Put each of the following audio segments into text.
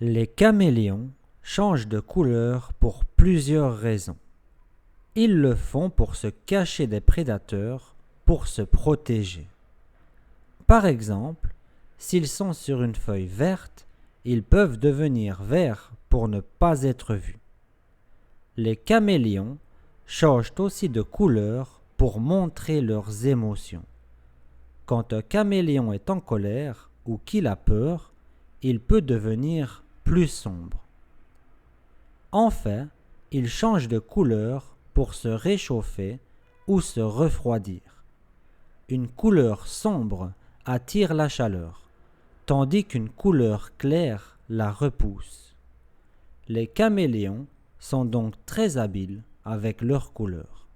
Les caméléons changent de couleur pour plusieurs raisons. Ils le font pour se cacher des prédateurs, pour se protéger. Par exemple, s'ils sont sur une feuille verte, ils peuvent devenir verts pour ne pas être vus. Les caméléons changent aussi de couleur pour montrer leurs émotions. Quand un caméléon est en colère ou qu'il a peur, il peut devenir plus sombre. Enfin, il change de couleur pour se réchauffer ou se refroidir. Une couleur sombre attire la chaleur, tandis qu'une couleur claire la repousse. Les caméléons sont donc très habiles avec leurs couleurs.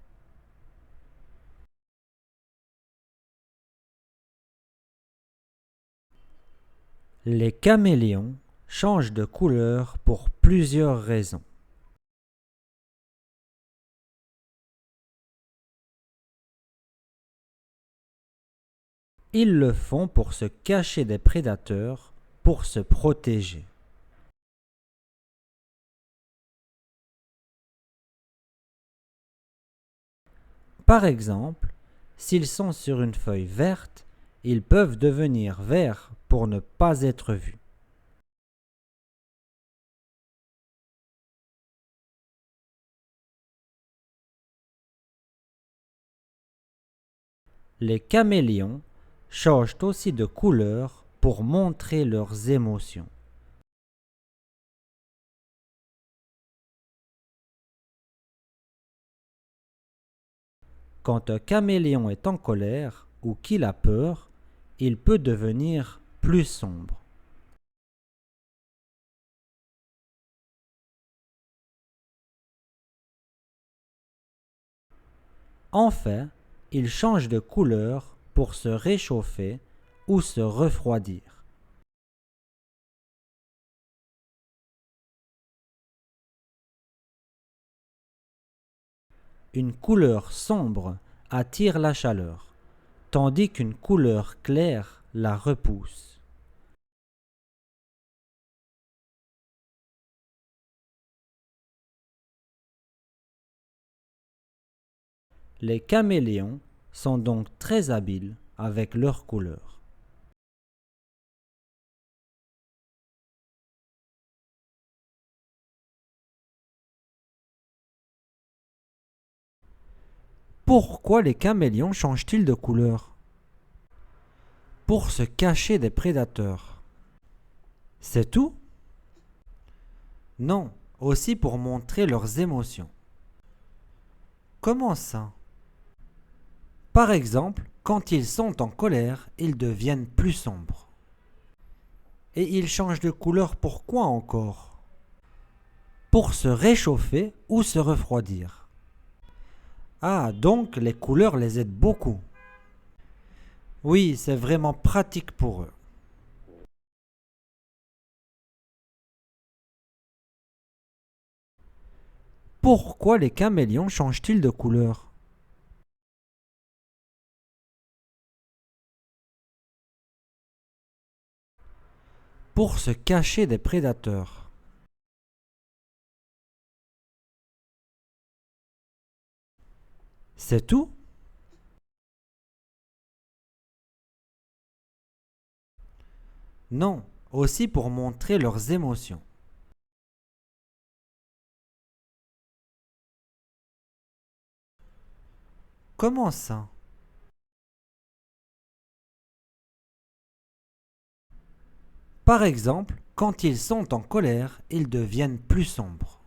Les caméléons changent de couleur pour plusieurs raisons. Ils le font pour se cacher des prédateurs, pour se protéger. Par exemple, s'ils sont sur une feuille verte, ils peuvent devenir verts pour ne pas être vus. Les caméléons changent aussi de couleur pour montrer leurs émotions. Quand un caméléon est en colère ou qu'il a peur, il peut devenir plus sombre. Enfin, il change de couleur pour se réchauffer ou se refroidir. Une couleur sombre attire la chaleur, tandis qu'une couleur claire la repousse. Les caméléons sont donc très habiles avec leurs couleurs. Pourquoi les caméléons changent-ils de couleur? Pour se cacher des prédateurs. C'est tout? Non, aussi pour montrer leurs émotions. Comment ça? Par exemple, quand ils sont en colère, ils deviennent plus sombres. Et ils changent de couleur pourquoi encore? Pour se réchauffer ou se refroidir. Ah, donc les couleurs les aident beaucoup. Oui, c'est vraiment pratique pour eux. Pourquoi les caméléons changent-ils de couleur? Pour se cacher des prédateurs. C'est tout? Non, aussi pour montrer leurs émotions. Comment ça? Par exemple, quand ils sont en colère, ils deviennent plus sombres.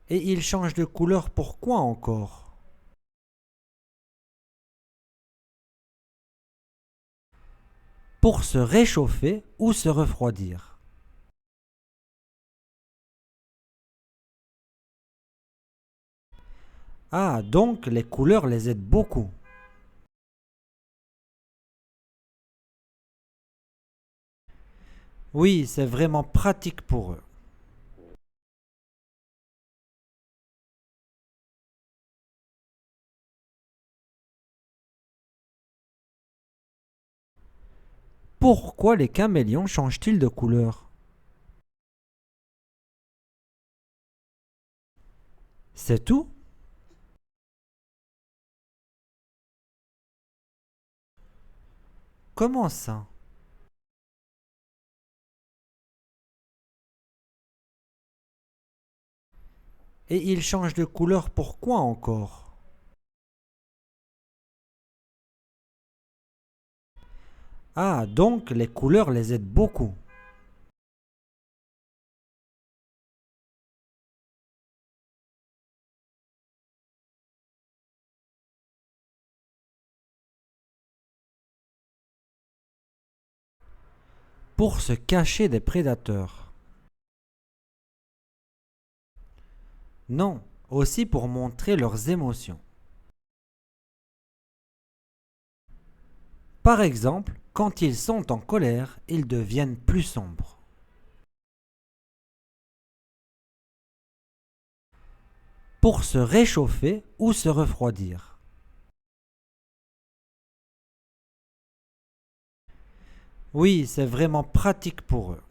Et ils changent de couleur pourquoi encore? Pour se réchauffer ou se refroidir. Ah, donc les couleurs les aident beaucoup. Oui, c'est vraiment pratique pour eux. Pourquoi les caméléons changent-ils de couleur? C'est tout? Comment ça? Et ils changent de couleur pourquoi encore? Ah, donc les couleurs les aident beaucoup. Pour se cacher des prédateurs. Non, aussi pour montrer leurs émotions. Par exemple, quand ils sont en colère, ils deviennent plus sombres. Pour se réchauffer ou se refroidir. Oui, c'est vraiment pratique pour eux.